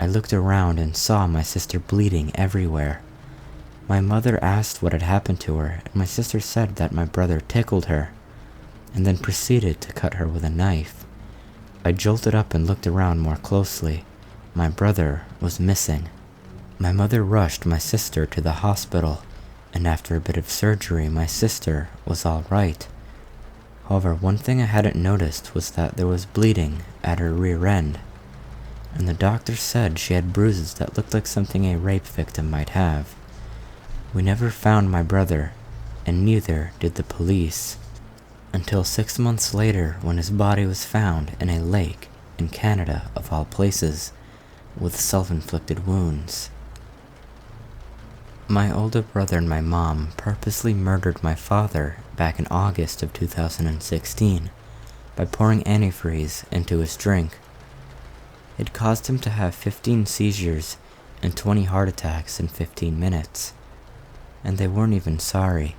I looked around and saw my sister bleeding everywhere. My mother asked what had happened to her, and my sister said that my brother tickled her, and then proceeded to cut her with a knife. I jolted up and looked around more closely. My brother was missing. My mother rushed my sister to the hospital, and after a bit of surgery, my sister was all right. However, one thing I hadn't noticed was that there was bleeding at her rear end, and the doctor said she had bruises that looked like something a rape victim might have. We never found my brother, and neither did the police, until 6 months later when his body was found in a lake in Canada, of all places, with self-inflicted wounds. My older brother and my mom purposely murdered my father back in August of 2016 by pouring antifreeze into his drink. It caused him to have 15 seizures and 20 heart attacks in 15 minutes, and they weren't even sorry.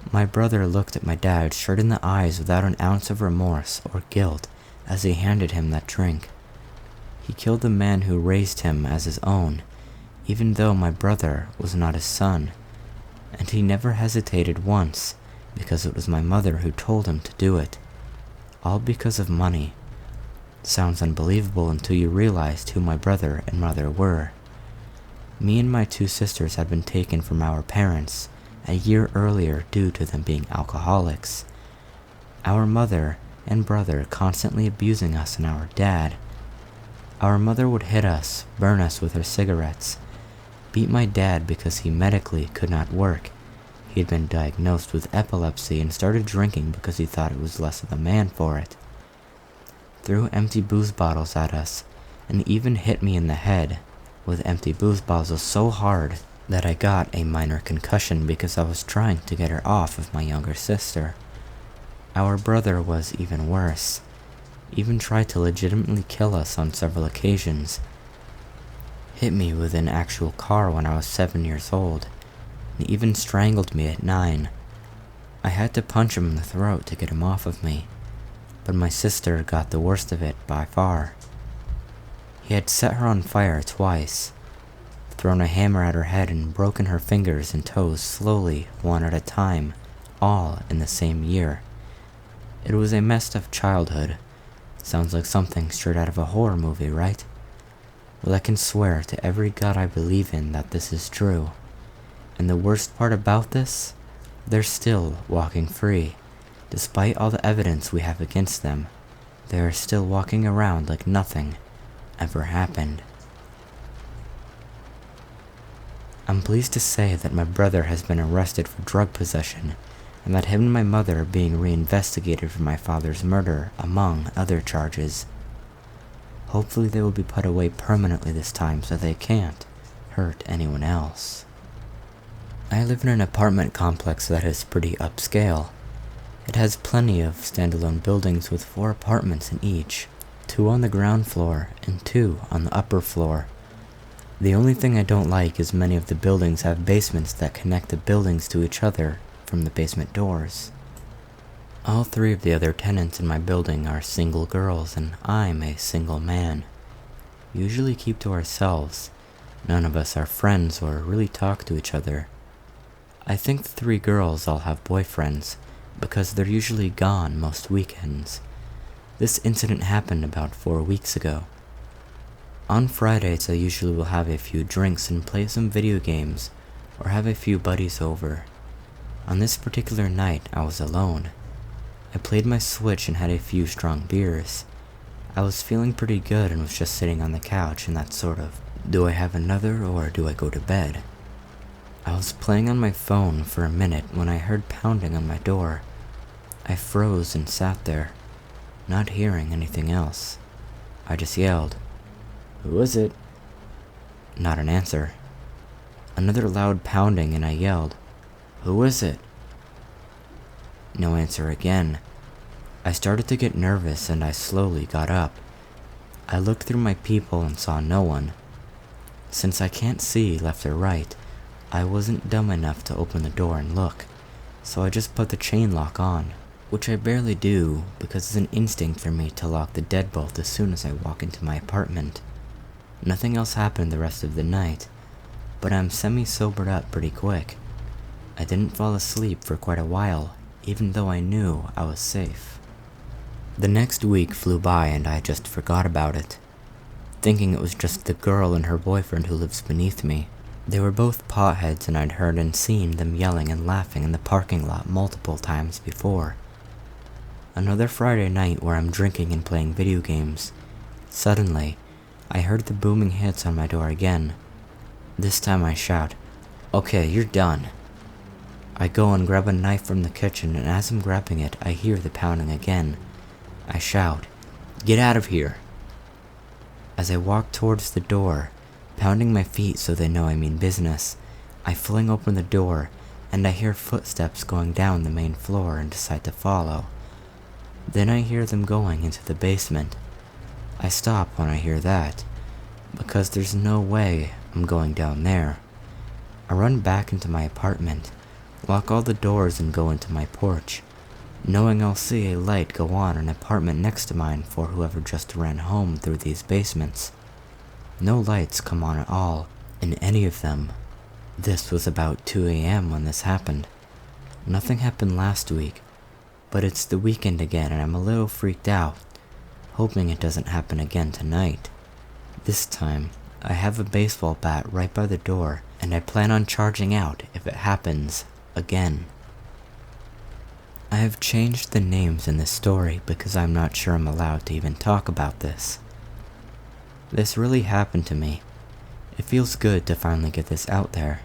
My brother looked at my dad straight in the eyes without an ounce of remorse or guilt as he handed him that drink. He killed the man who raised him as his own, even though my brother was not his son, and he never hesitated once because it was my mother who told him to do it, all because of money. Sounds unbelievable until you realized who my brother and mother were. Me and my two sisters had been taken from our parents a year earlier due to them being alcoholics. Our mother and brother constantly abusing us and our dad. Our mother would hit us, burn us with her cigarettes, beat my dad because he medically could not work. He had been diagnosed with epilepsy and started drinking because he thought it was less of a man for it. Threw empty booze bottles at us, and even hit me in the head with empty booze bottles so hard that I got a minor concussion because I was trying to get her off of my younger sister. Our brother was even worse. Even tried to legitimately kill us on several occasions. Hit me with an actual car when I was 7 years old, and even strangled me at 9. I had to punch him in the throat to get him off of me, but my sister got the worst of it by far. He had set her on fire twice, thrown a hammer at her head and broken her fingers and toes slowly, one at a time, all in the same year. It was a messed up childhood. Sounds like something straight out of a horror movie, right? Well, I can swear to every god I believe in that this is true. And the worst part about this? They're still walking free. Despite all the evidence we have against them, they are still walking around like nothing ever happened. I'm pleased to say that my brother has been arrested for drug possession, and that him and my mother are being reinvestigated for my father's murder, among other charges. Hopefully they will be put away permanently this time so they can't hurt anyone else. I live in an apartment complex that is pretty upscale. It has plenty of standalone buildings with 4 apartments in each, 2 on the ground floor and 2 on the upper floor. The only thing I don't like is many of the buildings have basements that connect the buildings to each other from the basement doors. All 3 of the other tenants in my building are single girls, and I'm a single man. We usually keep to ourselves. None of us are friends or really talk to each other. I think the 3 girls all have boyfriends, because they're usually gone most weekends. This incident happened about 4 weeks ago. On Fridays I usually will have a few drinks and play some video games, or have a few buddies over. On this particular night I was alone. I played my Switch and had a few strong beers. I was feeling pretty good and was just sitting on the couch in that sort of, do I have another or do I go to bed? I was playing on my phone for a minute when I heard pounding on my door. I froze and sat there, not hearing anything else. I just yelled, "Who is it?" Not an answer. Another loud pounding and I yelled, "Who is it?" No answer again. I started to get nervous and I slowly got up. I looked through my peephole and saw no one. Since I can't see left or right, I wasn't dumb enough to open the door and look, so I just put the chain lock on, which I barely do because it's an instinct for me to lock the deadbolt as soon as I walk into my apartment. Nothing else happened the rest of the night, but I'm semi-sobered up pretty quick. I didn't fall asleep for quite a while, even though I knew I was safe. The next week flew by and I just forgot about it, thinking it was just the girl and her boyfriend who lives beneath me. They were both potheads and I'd heard and seen them yelling and laughing in the parking lot multiple times before. Another Friday night where I'm drinking and playing video games. Suddenly, I heard the booming hits on my door again. This time I shout, "Okay, you're done." I go and grab a knife from the kitchen and as I'm grabbing it, I hear the pounding again. I shout, "Get out of here." As I walk towards the door, pounding my feet so they know I mean business, I fling open the door and I hear footsteps going down the main floor and decide to follow. Then I hear them going into the basement. I stop when I hear that, because there's no way I'm going down there. I run back into my apartment, lock all the doors and go into my porch, knowing I'll see a light go on in an apartment next to mine for whoever just ran home through these basements. No lights come on at all, in any of them. This was about 2 a.m. when this happened. Nothing happened last week, but it's the weekend again and I'm a little freaked out, hoping it doesn't happen again tonight. This time, I have a baseball bat right by the door and I plan on charging out if it happens again. I have changed the names in this story because I'm not sure I'm allowed to even talk about this. This really happened to me. It feels good to finally get this out there.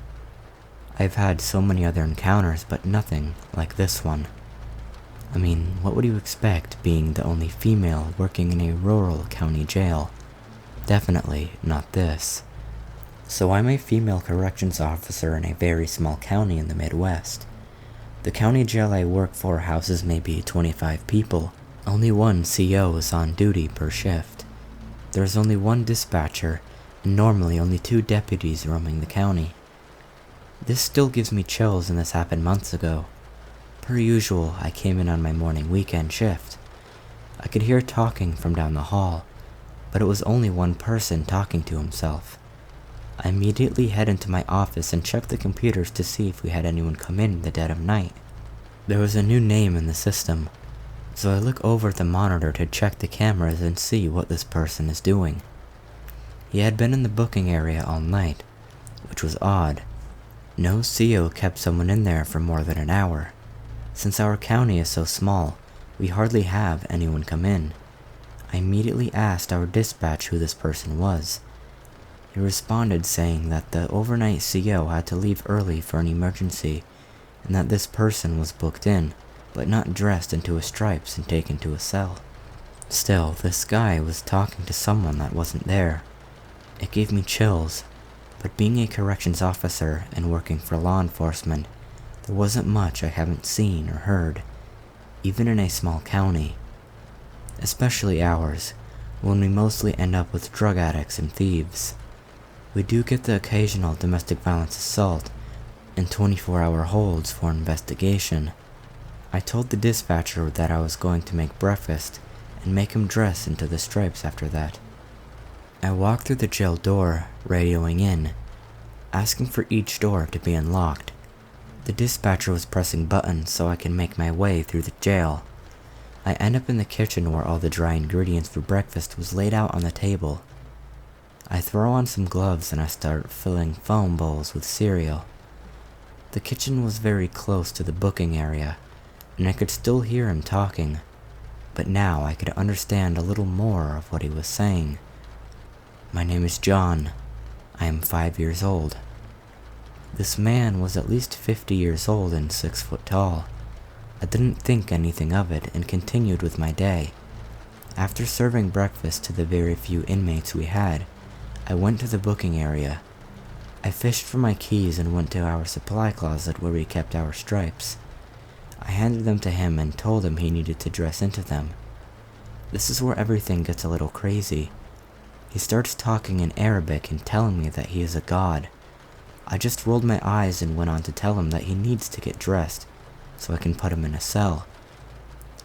I've had so many other encounters, but nothing like this one. I mean, what would you expect being the only female working in a rural county jail? Definitely not this. So I'm a female corrections officer in a very small county in the Midwest. The county jail I work for houses maybe 25 people. Only one CO is on duty per shift. There's only one dispatcher, and normally only 2 deputies roaming the county. This still gives me chills and this happened months ago. Per usual, I came in on my morning weekend shift. I could hear talking from down the hall, but it was only one person talking to himself. I immediately head into my office and check the computers to see if we had anyone come in the dead of night. There was a new name in the system, so I look over at the monitor to check the cameras and see what this person is doing. He had been in the booking area all night, which was odd. No CO kept someone in there for more than an hour. Since our county is so small, we hardly have anyone come in. I immediately asked our dispatch who this person was. He responded saying that the overnight CO had to leave early for an emergency, and that this person was booked in, but not dressed into his stripes and taken to a cell. Still, this guy was talking to someone that wasn't there. It gave me chills, but being a corrections officer and working for law enforcement, there wasn't much I haven't seen or heard, even in a small county. Especially ours, when we mostly end up with drug addicts and thieves. We do get the occasional domestic violence assault and 24-hour holds for investigation. I told the dispatcher that I was going to make breakfast and make him dress into the stripes after that. I walked through the jail door, radioing in, asking for each door to be unlocked. The dispatcher was pressing buttons so I can make my way through the jail. I end up in the kitchen where all the dry ingredients for breakfast was laid out on the table. I throw on some gloves and I start filling foam bowls with cereal. The kitchen was very close to the booking area, and I could still hear him talking, but now I could understand a little more of what he was saying. "My name is John. I am 5 years old." This man was at least 50 years old and 6 foot tall. I didn't think anything of it and continued with my day. After serving breakfast to the very few inmates we had, I went to the booking area. I fished for my keys and went to our supply closet where we kept our stripes. I handed them to him and told him he needed to dress into them. This is where everything gets a little crazy. He starts talking in Arabic and telling me that he is a god. I just rolled my eyes and went on to tell him that he needs to get dressed so I can put him in a cell.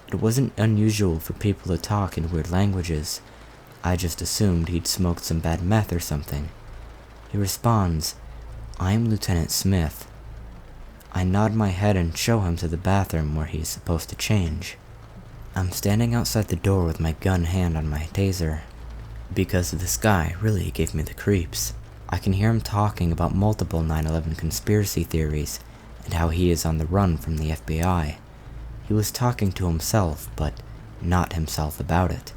It wasn't unusual for people to talk in weird languages. I just assumed he'd smoked some bad meth or something. He responds, "I'm Lieutenant Smith." I nod my head and show him to the bathroom where he's supposed to change. I'm standing outside the door with my gun hand on my taser, because this guy really gave me the creeps. I can hear him talking about multiple 9/11 conspiracy theories and how he is on the run from the FBI. He was talking to himself, but not himself about it.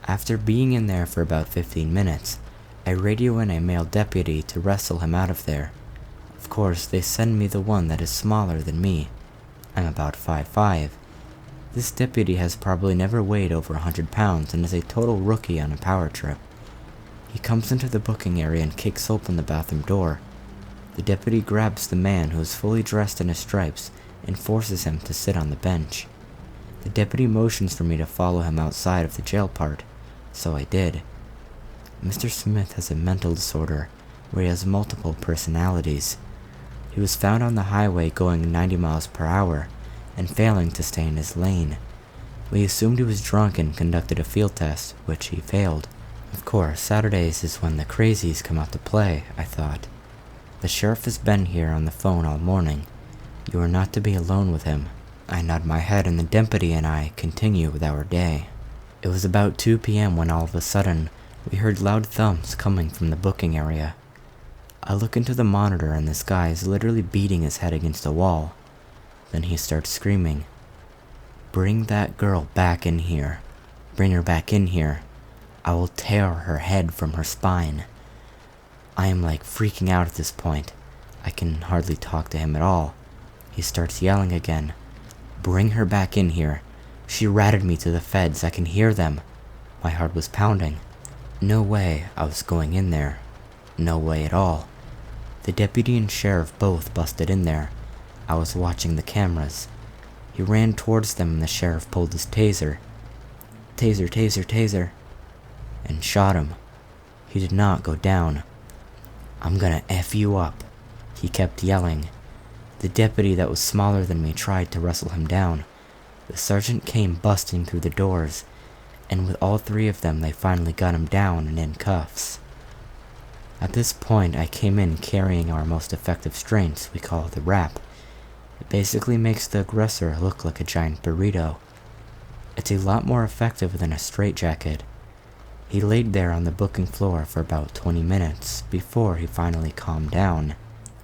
After being in there for about 15 minutes, I radio in a male deputy to wrestle him out of there. Of course, they send me the one that is smaller than me. I'm about 5'5". This deputy has probably never weighed over 100 pounds and is a total rookie on a power trip. He comes into the booking area and kicks open the bathroom door. The deputy grabs the man who is fully dressed in his stripes and forces him to sit on the bench. The deputy motions for me to follow him outside of the jail part, so I did. Mr. Smith has a mental disorder where he has multiple personalities. He was found on the highway going 90 miles per hour and failing to stay in his lane. We assumed he was drunk and conducted a field test, which he failed. Of course, Saturdays is when the crazies come out to play, I thought. The sheriff has been here on the phone all morning. You are not to be alone with him. I nod my head and the deputy and I continue with our day. It was about 2 p.m. when all of a sudden, we heard loud thumps coming from the booking area. I look into the monitor and this guy is literally beating his head against a wall. Then he starts screaming, "Bring that girl back in here. Bring her back in here. I will tear her head from her spine." I am like freaking out at this point. I can hardly talk to him at all. He starts yelling again, "Bring her back in here. She ratted me to the feds. I can hear them." My heart was pounding. No way I was going in there. No way at all. The deputy and sheriff both busted in there. I was watching the cameras. He ran towards them and the sheriff pulled his taser. "Taser, taser, taser," and shot him. He did not go down. "I'm gonna F you up," he kept yelling. The deputy that was smaller than me tried to wrestle him down. The sergeant came busting through the doors, and with all three of them they finally got him down and in cuffs. At this point I came in carrying our most effective strengths we call the wrap. It basically makes the aggressor look like a giant burrito. It's a lot more effective than a straitjacket. He laid there on the booking floor for about 20 minutes before he finally calmed down.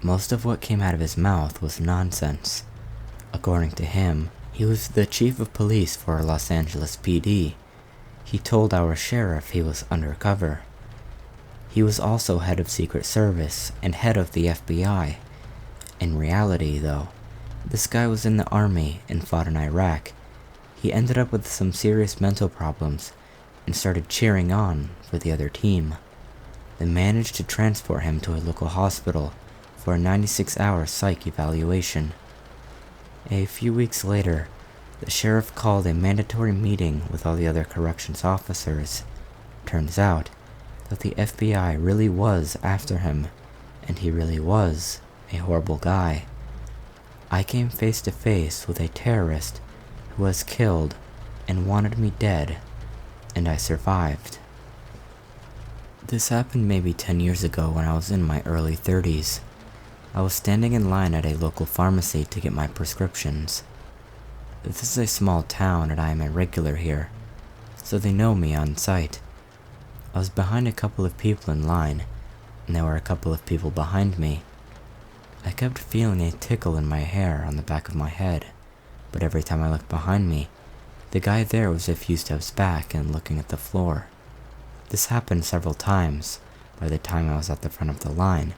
Most of what came out of his mouth was nonsense. According to him, he was the chief of police for Los Angeles PD. He told our sheriff he was undercover. He was also head of Secret Service and head of the FBI. In reality, though, this guy was in the army and fought in Iraq. He ended up with some serious mental problems and started cheering on for the other team. They managed to transport him to a local hospital for a 96-hour psych evaluation. A few weeks later, the sheriff called a mandatory meeting with all the other corrections officers. Turns out that the FBI really was after him, and he really was a horrible guy. I came face to face with a terrorist who was killed and wanted me dead, and I survived. This happened maybe 10 years ago when I was in my early 30s. I was standing in line at a local pharmacy to get my prescriptions. This is a small town and I am a regular here, so they know me on sight. I was behind a couple of people in line, and there were a couple of people behind me. I kept feeling a tickle in my hair on the back of my head, but every time I looked behind me, the guy there was a few steps back and looking at the floor. This happened several times by the time I was at the front of the line.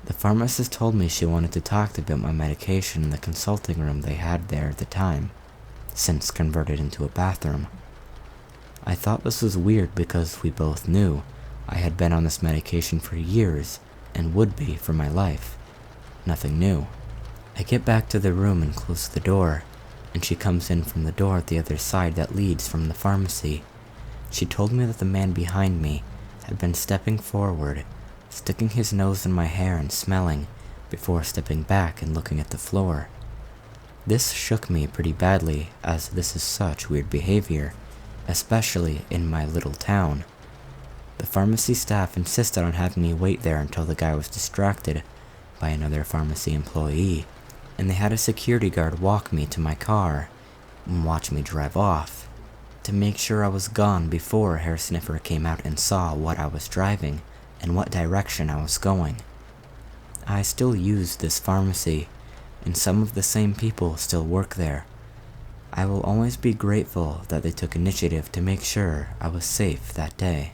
The pharmacist told me she wanted to talk about my medication in the consulting room they had there at the time, since converted into a bathroom. I thought this was weird because we both knew I had been on this medication for years and would be for my life. Nothing new. I get back to the room and close the door, and she comes in from the door at the other side that leads from the pharmacy. She told me that the man behind me had been stepping forward, sticking his nose in my hair and smelling, before stepping back and looking at the floor. This shook me pretty badly, as this is such weird behavior, especially in my little town. The pharmacy staff insisted on having me wait there until the guy was distracted by another pharmacy employee, and they had a security guard walk me to my car and watch me drive off, to make sure I was gone before Hair Sniffer came out and saw what I was driving and what direction I was going. I still use this pharmacy, and some of the same people still work there. I will always be grateful that they took initiative to make sure I was safe that day.